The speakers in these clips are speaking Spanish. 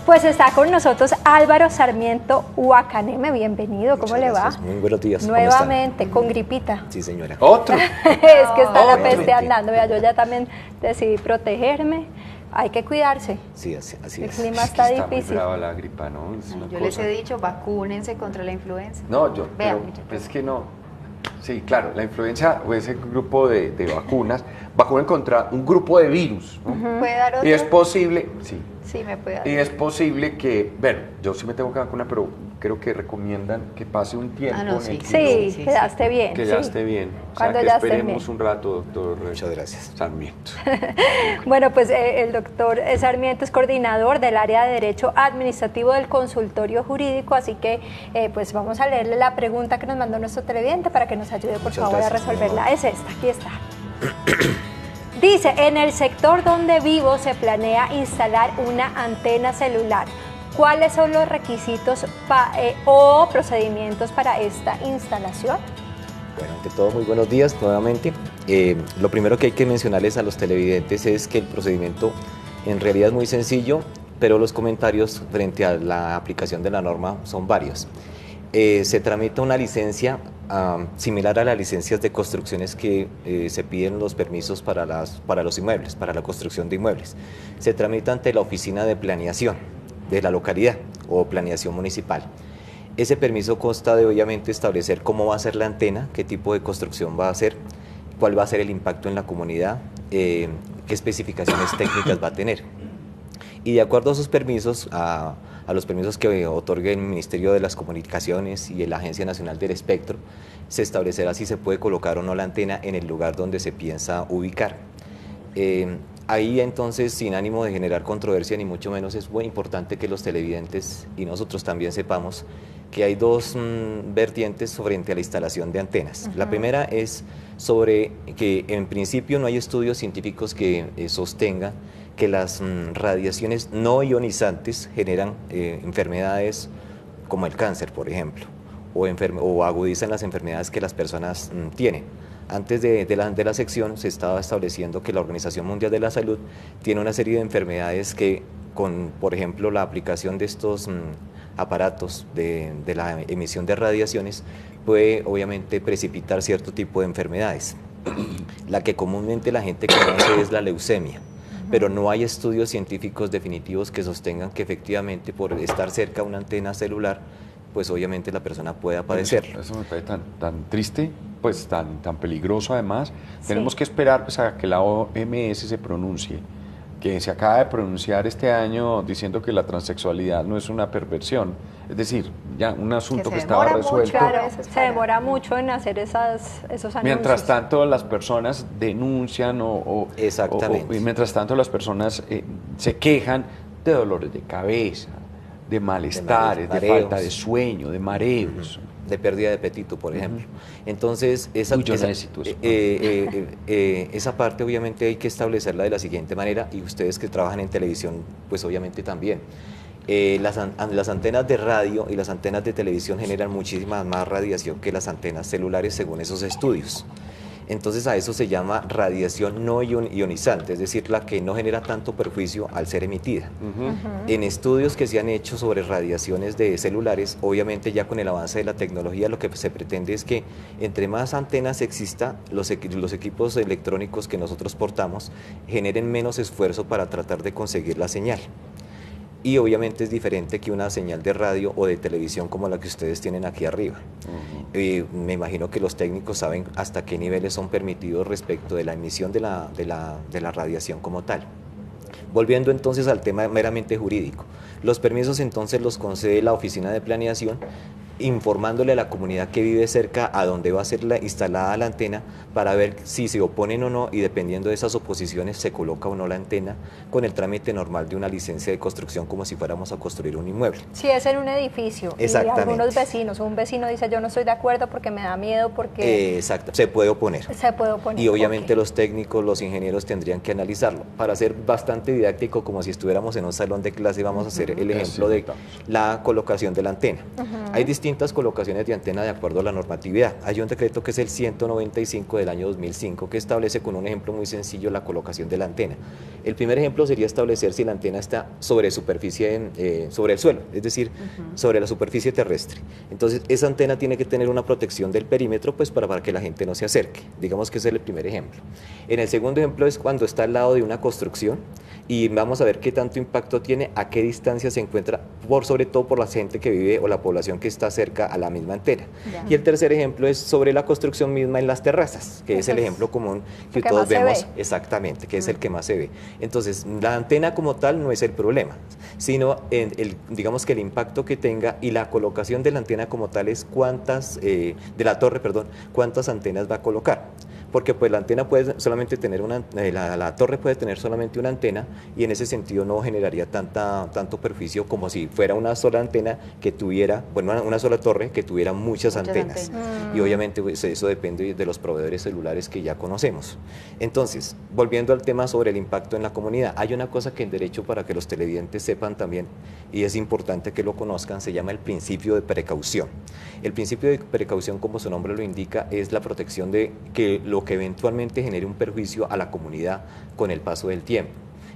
Pues está con nosotros Álvaro Sarmiento Huacaneme, bienvenido, ¿cómo le va? Muy buenos días. Nuevamente, con gripita. Sí, señora. ¿Otro? Es que está la peste Obviamente. andando, vea, yo ya también decidí protegerme, hay que cuidarse. Sí, así El es. clima está Está muy difícil. brava la gripa, ¿no? Es una Yo les cosa. he dicho, vacúnense contra la influenza. No, yo, Vean, pero muchachos. es que no. Sí, claro, la influenza o ese grupo de vacunas vacunan contra un grupo de virus, ¿no? ¿Puede dar otro? Y es posible, sí, Sí, me puede dar. y es posible que, bueno, yo sí me tengo que vacunar, pero creo que recomiendan que pase un tiempo no, en sí. el que, Sí, Sí, quedaste bien. que ya sí. esté bien. O Cuando sea, que ya esté esperemos bien. un rato, doctor Muchas gracias. Sarmiento. Bueno, pues el doctor Sarmiento es coordinador del área de Derecho Administrativo del Consultorio Jurídico, así que pues vamos a leerle la pregunta que nos mandó nuestro televidente para que nos ayude por Muchas favor a gracias, resolverla. Es esta, aquí está. Dice, en el sector donde vivo se planea instalar una antena celular. ¿Cuáles son los requisitos o procedimientos para esta instalación? Bueno, ante todo, muy buenos días nuevamente. Lo primero que hay que mencionarles a los televidentes es que el procedimiento en realidad es muy sencillo, pero los comentarios frente a la aplicación de la norma son varios. Se tramita una licencia similar a las licencias de construcciones que se piden los permisos para los inmuebles, para la construcción de inmuebles. Se tramita ante la oficina de planeación de la localidad o planeación municipal. Ese permiso consta de obviamente establecer cómo va a ser la antena, qué tipo de construcción va a ser, cuál va a ser el impacto en la comunidad, qué especificaciones técnicas va a tener. Y de acuerdo a esos permisos, a los permisos que otorgue el Ministerio de las Comunicaciones y la Agencia Nacional del Espectro, se establecerá si se puede colocar o no la antena en el lugar donde se piensa ubicar. Ahí entonces, sin ánimo de generar controversia, ni mucho menos, es muy importante que los televidentes y nosotros también sepamos que hay dos vertientes frente a la instalación de antenas. La primera es sobre que en principio no hay estudios científicos que sostengan que las radiaciones no ionizantes generan enfermedades como el cáncer, por ejemplo, o agudizan las enfermedades que las personas tienen. Antes de la sección se estaba estableciendo que la Organización Mundial de la Salud tiene una serie de enfermedades que con, por ejemplo, la aplicación de estos aparatos de la emisión de radiaciones puede obviamente precipitar cierto tipo de enfermedades. La que comúnmente la gente conoce es la leucemia, pero no hay estudios científicos definitivos que sostengan que efectivamente por estar cerca a una antena celular, pues obviamente la persona pueda padecerlo. Eso me parece tan triste, pues tan peligroso además. Sí. Tenemos que esperar pues, a que la OMS se pronuncie, que se acaba de pronunciar este año diciendo que la transexualidad no es una perversión. Es decir, ya un asunto se que estaba demora mucho, resuelto. Claro, veces se demora mucho en hacer esos anuncios. Mientras tanto, las personas denuncian Exactamente. y mientras tanto las personas se quejan de dolores de cabeza, de malestares, de mareos. falta de sueño, de mareos. De pérdida de apetito, por ejemplo. Entonces, Uy, yo necesito eso. esa parte obviamente hay que establecerla de la siguiente manera, y ustedes que trabajan en televisión, pues obviamente también. Las antenas de radio y las antenas de televisión generan muchísima más radiación que las antenas celulares según esos estudios. Entonces a eso se llama radiación no ionizante, es decir, la que no genera tanto perjuicio al ser emitida. En estudios que se han hecho sobre radiaciones de celulares, obviamente ya con el avance de la tecnología lo que se pretende es que entre más antenas exista, los equipos electrónicos que nosotros portamos generen menos esfuerzo para tratar de conseguir la señal. Y obviamente es diferente que una señal de radio o de televisión como la que ustedes tienen aquí arriba. Me imagino que los técnicos saben hasta qué niveles son permitidos respecto de la emisión de la radiación como tal. Volviendo entonces al tema meramente jurídico, los permisos entonces los concede la Oficina de Planeación, informándole a la comunidad que vive cerca a donde va a ser instalada la antena para ver si se oponen o no, y dependiendo de esas oposiciones se coloca o no la antena con el trámite normal de una licencia de construcción como si fuéramos a construir un inmueble. Si es en un edificio y Exactamente. algunos vecinos, un vecino dice yo no estoy de acuerdo porque me da miedo, porque Exacto, se puede oponer. se puede oponer. Y obviamente Ok. los técnicos, los ingenieros tendrían que analizarlo. Para ser bastante didáctico, como si estuviéramos en un salón de clase, vamos a hacer el ejemplo de la colocación de la antena. Hay distintos distintas colocaciones de antena de acuerdo a la normatividad. Hay un decreto que es el 195 del año 2005 que establece con un ejemplo muy sencillo la colocación de la antena. El primer ejemplo sería establecer si la antena está sobre superficie, sobre el suelo, es decir, sobre la superficie terrestre. Entonces, esa antena tiene que tener una protección del perímetro pues para que la gente no se acerque. Digamos que ese es el primer ejemplo. En el segundo ejemplo es cuando está al lado de una construcción y vamos a ver qué tanto impacto tiene, a qué distancia se encuentra, sobre todo por la gente que vive o la población que está cerca a la misma antena. Ya. Y el tercer ejemplo es sobre la construcción misma en las terrazas, que es el ejemplo común que que todos más se vemos, ve. exactamente, que es el que más se ve. Entonces, la antena como tal no es el problema, sino digamos que el impacto que tenga y la colocación de la antena como tal es de la torre, perdón, cuántas antenas va a colocar. Porque pues la antena puede solamente tener la torre puede tener solamente una antena y en ese sentido no generaría tanto perjuicio como si fuera una sola antena que tuviera, bueno, una sola torre que tuviera muchas antenas. Y obviamente pues, eso depende de los proveedores celulares que ya conocemos. Entonces, volviendo al tema sobre el impacto en la comunidad, hay una cosa que en derecho para que los televidentes sepan también y es importante que lo conozcan, se llama el principio de precaución. El principio de precaución, como su nombre lo indica, es la protección de que lo que eventualmente genere un perjuicio a la comunidad con el paso del tiempo.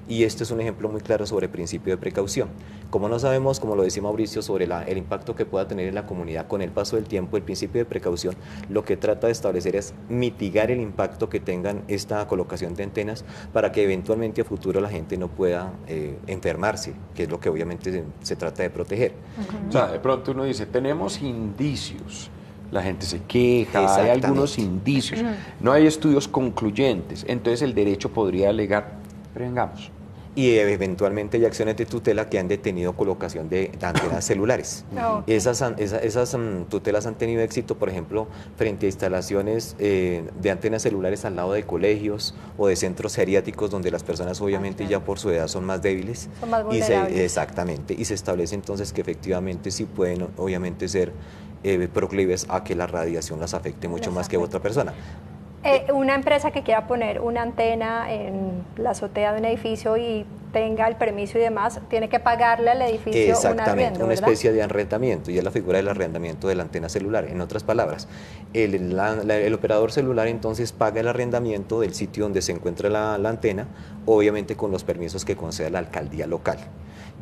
Y este es un ejemplo muy claro sobre el principio de precaución. Como no sabemos, como lo decía Mauricio, sobre el impacto que pueda tener en la comunidad con el paso del tiempo, el principio de precaución lo que trata de establecer es mitigar el impacto que tengan esta colocación de antenas para que eventualmente a futuro la gente no pueda enfermarse, que es lo que obviamente se trata de proteger. O sea, de pronto uno dice, tenemos indicios. La gente se queja, hay algunos indicios, no hay estudios concluyentes, entonces el derecho podría alegar, prevengamos. Y eventualmente hay acciones de tutela que han detenido colocación de antenas celulares. Okay. Esas tutelas han tenido éxito, por ejemplo, frente a instalaciones de antenas celulares al lado de colegios o de centros geriátricos donde las personas obviamente ya por su edad son más débiles. Son más vulnerables. Exactamente, y se establece entonces que efectivamente sí pueden obviamente ser proclives a que la radiación las afecte mucho más que otra persona. Una empresa que quiera poner una antena en la azotea de un edificio y tenga el permiso y demás, tiene que pagarle al edificio un arriendo, una ¿verdad? especie de arrendamiento, y es la figura del arrendamiento de la antena celular. En otras palabras, el operador celular entonces paga el arrendamiento del sitio donde se encuentra la antena, obviamente con los permisos que conceda la alcaldía local.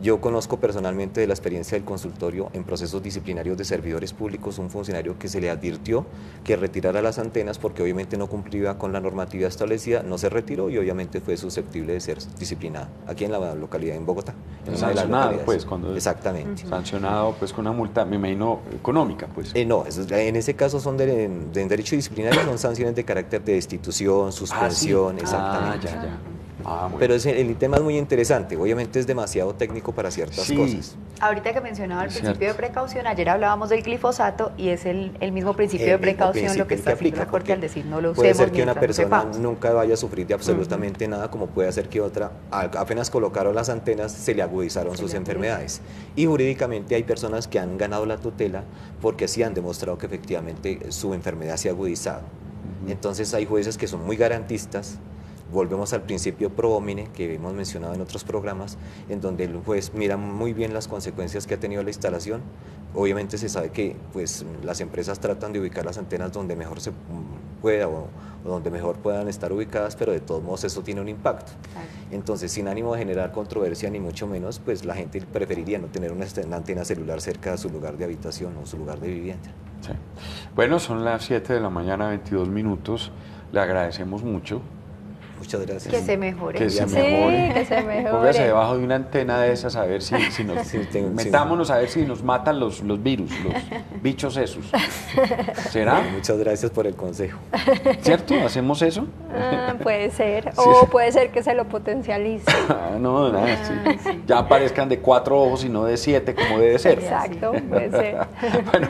Yo conozco personalmente de la experiencia del consultorio en procesos disciplinarios de servidores públicos un funcionario que se le advirtió que retirara las antenas porque obviamente no cumplía con la normatividad establecida, no se retiró y obviamente fue susceptible de ser disciplinado aquí en la localidad, en Bogotá. En Sancionado, pues, cuando exactamente. Sancionado, pues, con una multa, me imagino, económica, pues. No, en ese caso son de derecho disciplinario, son sanciones de carácter de destitución, suspensión, ¿sí? exactamente. Ya. Bueno. Pero el tema es muy interesante, obviamente es demasiado técnico para ciertas cosas. Ahorita que mencionaba el principio de precaución, ayer hablábamos del glifosato y es el mismo principio de precaución lo que está haciendo la Corte al decir no lo usemos. Puede ser que una mientras no persona sepamos. nunca vaya a sufrir de absolutamente nada, como puede hacer que otra, apenas colocaron las antenas, se le agudizaron sus enfermedades. Y jurídicamente hay personas que han ganado la tutela porque sí han demostrado que efectivamente su enfermedad se ha agudizado. Entonces hay jueces que son muy garantistas. Volvemos al principio pro homine que hemos mencionado en otros programas, en donde el juez mira muy bien las consecuencias que ha tenido la instalación. Obviamente se sabe que pues, las empresas tratan de ubicar las antenas donde mejor se pueda o donde mejor puedan estar ubicadas, pero de todos modos eso tiene un impacto. Entonces, sin ánimo de generar controversia ni mucho menos, pues la gente preferiría no tener una antena celular cerca de su lugar de habitación o su lugar de vivienda. Sí. Bueno, son las 7 de la mañana, 22 minutos. Le agradecemos mucho. Muchas gracias. Que se mejore. Que se Sí, mejore. que se mejore. Póngase debajo de una antena de esas a ver si nos... metámonos a ver si nos matan los virus, los bichos esos. ¿Será? Muchas gracias por el consejo. ¿Cierto? ¿Hacemos eso? Puede ser. O puede ser que se lo potencialice. No, nada, sí. Ya aparezcan de 4 ojos y no de 7 como debe ser. Exacto, puede ser. Bueno,